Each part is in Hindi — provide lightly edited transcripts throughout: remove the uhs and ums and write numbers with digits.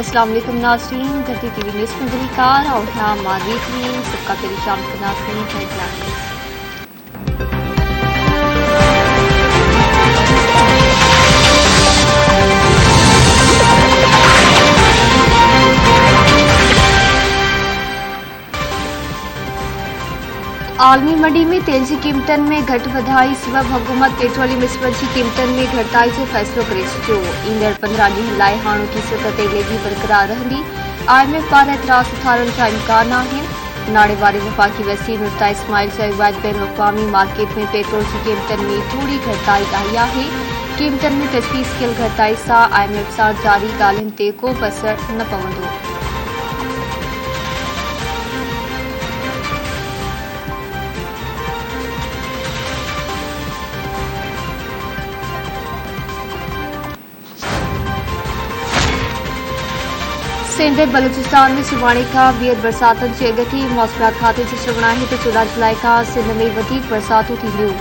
अस्सलाम वालेकुम नाज़रीन, धरती टीवी न्यूज़ में दिलकार और यहाँ मारीख में सबका पेरिशान के नाज़रीन हेडलाइंस। आलमी मंडी में तेल की कीमतन में घट वधाई सबब हुकूमत पेट्रोलियम स्पंज की कीमतन में घटाई जो फैसलो करे छो। ईंदड़ 15 ॾींहनि लाइ हाणोकी सूरत तेल जी बरक़रार रहंदी। IMF पारां एतिराज़ उथारण जा इम्कान आहिनि। नाणे वारे वफ़ाक़ी वज़ीर मुफ्ता इस्माइल चयो आहे बैन अक़वामी मार्केट में पेट्रोल की कीमतन में थोड़ी घटाई आई आहे। कीमतन में तजवीज़ कयल घटाई सां IMF सां जारी ॻाल्हियुनि ते को बि असर न पवंदो। सिंध बलूचिस्तान में सुभाणे खां ॿीहर बरसातुनि जी अॻकथी। मौसमियात खाते जो चवणु आहे त 14 जुलाई खां सिंध में वधीक बरसातूं थींदियूं।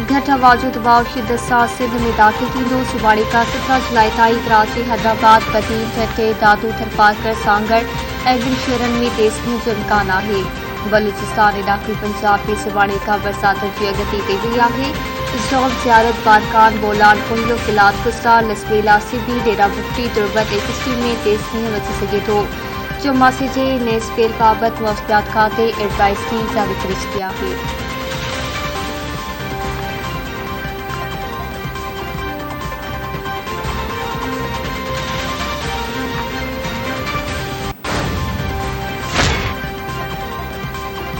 घटि हवा जो दबाव शिदत सां सिंध में दाख़िल थींदो। सुभाणे खां 17 जुलाई ताईं कराची, हैदराबाद, बदी, ठठे, दादू, थरपारकर, सांगड़ ऐं ॿिनि शहरनि में तेज़ मींहुं जो इम्कान आहे। बलूचिस्तान ऐं ॾाखिणी पंजाब में सुभाणे खां बरसातुनि जी अॻकथी कई वई आहे। जौब, ज़ियारत, बारकान, बोलान, कुल्लो, किलात, कुस्ता, लसबेला, सिबी, डेरा बुगटी, तुर्बत ऐं किश्ती में तेज़ मींहुं अची सघे थो। चौमासे जे नए स्पेल बाबति मौसमियात खाते एडवाइज़री जारी करे छॾी आहे।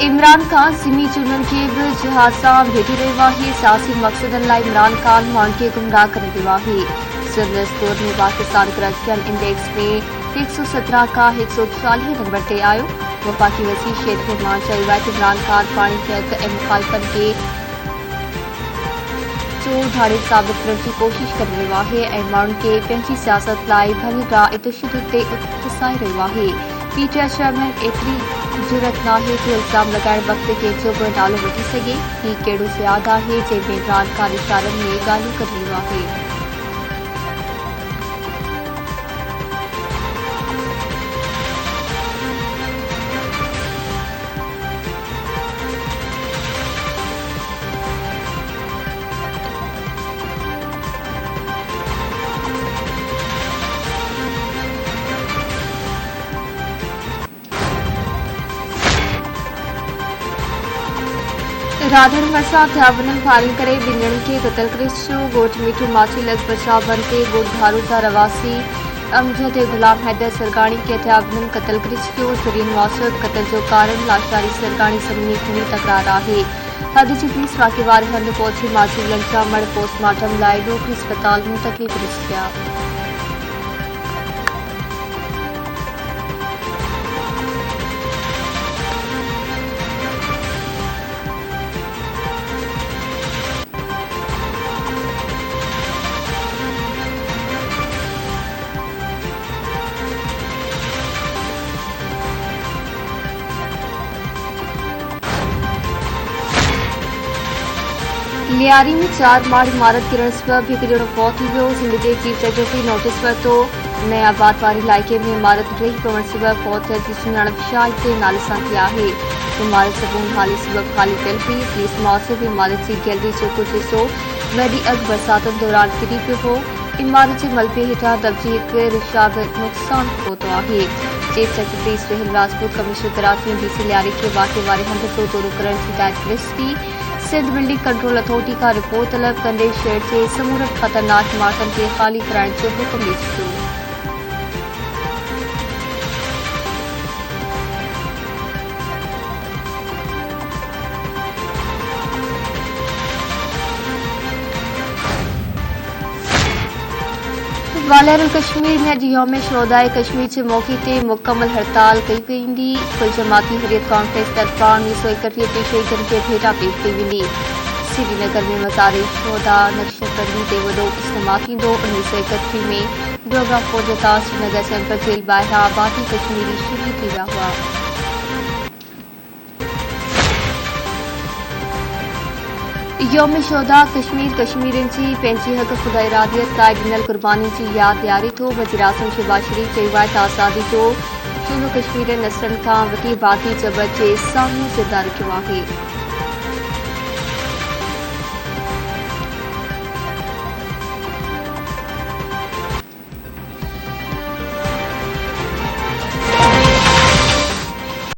इमरान खान ज़िमी चूंडनि खे बि जिहाद सां भेटी रहियो आहे। सियासी मक़सदनि लाइ इमरान खान माण्हुनि खे गुमराह करे वियो आहे। संदसि दौर में पाकिस्तान करप्शन इंडेक्स में 117 खां 140 नंबर ते आयो। वफ़ाक़ी वज़ीर शेख रहमान चयो आहे त इमरान खान पाणी खे हक़ ऐं मुख़ालिफ़नि खे चोर धाड़े साबित करण जी कोशिश करे रहियो आहे ऐं माण्हुनि खे पंहिंजी सियासत लाइ भञ ऐं तशदुद ते उकसाए रहियो आहे। PTI चेयरमैन एतिरी ज़रूरत नाहे जो इल्ज़ाम लॻाइण वक़्तु कंहिंजो बि नालो वठी सघे। हीउ कहिड़ो ज़ियाद आहे जंहिंमें इमरान खान इशारनि में ॻाल्हियूं करे रहियो आहे। राधड़ भरिसां थियाबननि फाइरिंग करे ॿिनि ॼणनि खे क़तल करे छॾियो। ॻोठ मिठू माछी लॻ बचावन ते ॻोठ जा रवासी अमजद ऐं गुलाम हैदर सरगाणी खे हथियाबननि क़तल करे छॾियो। ज़रियनि मूजिब क़तल जो कारण लाशारी सरगाणी ज़मीनी खूनी तकरार आहे। हद जी पुलिस वाक़े वारे हंधि पहुची माछी जा मड़ पोस्टमार्टम लाइ डोगरी अस्पताल मुंतक़िल करे छॾिया। लियारी में 4 माड़ इमारत गिरण सबब हिकु ॼणो फौत थी वियो। सिंध जे चीफ सेक्रेटरी नोटिस वरितो। नए आबाद वारे इलाइक़े में इमारत ढही पवण सबब फौत जी सुञाणप शाहिद जे नाले सां थी आहे। इमारत सबून हाली सबब ख़ाली पियल हुई। पुलिस मूजिब इमारत जी गैलरी जो कुझु हिसो वॾी अॻु बरसातुनि दौरान किरी पियो हो। इमारत जे मलबे हेठां दॿिजी हिकु रिक्शा बि नुक़सान पहुतो आहे। Chief secretary Suhail Rajput commissioner Karachi ऐं DC लियारी खे वाक़े वारे हंधि जो दौरो करण जी हिदायत करे छॾी। सिंध बिल्डिंग कंट्रोल अथॉरिटी खां रिपोर्ट तलब कंदे शहर जे समूरनि ख़तरनाक इमारतनि खे ख़ाली कराइण जो हुकुम ॾेई छॾियो। वालियारुल कश्मीर में अॼु यौम शोहदाए कश्मीर जे मौक़े ते मुकमल हड़ताल कई वेंदी। कुल जमाती हुरियत कॉन्फ्रेंस तरफ़ां 1931 जे शहीदनि खे भेटा पेश कई वेंदी। श्रीनगर में मज़ार शोहदा नक्शबंदी ते वॾो इज्तिमा थींदो। 1931 में डोगरा फ़ौज तां श्रीनगर सेंट्रल जेल ॿाहिरां आबादी कश्मीरी शहीद थी विया हुआ। योम शोदा कश्मीरन जी पंहिंजी हक़ ख़ुदा इरादियत लाइ ॾिनल क़ुर्बानी जी यादि ॾियारे थो। वज़ीर-आज़म शहबाज शरीफ़ चयो आहे त आज़ादी जो चूनो कश्मीरी नस्लनि खां वॾी आबादी जबर जे साम्हूं ज़िंदा रखियो आहे।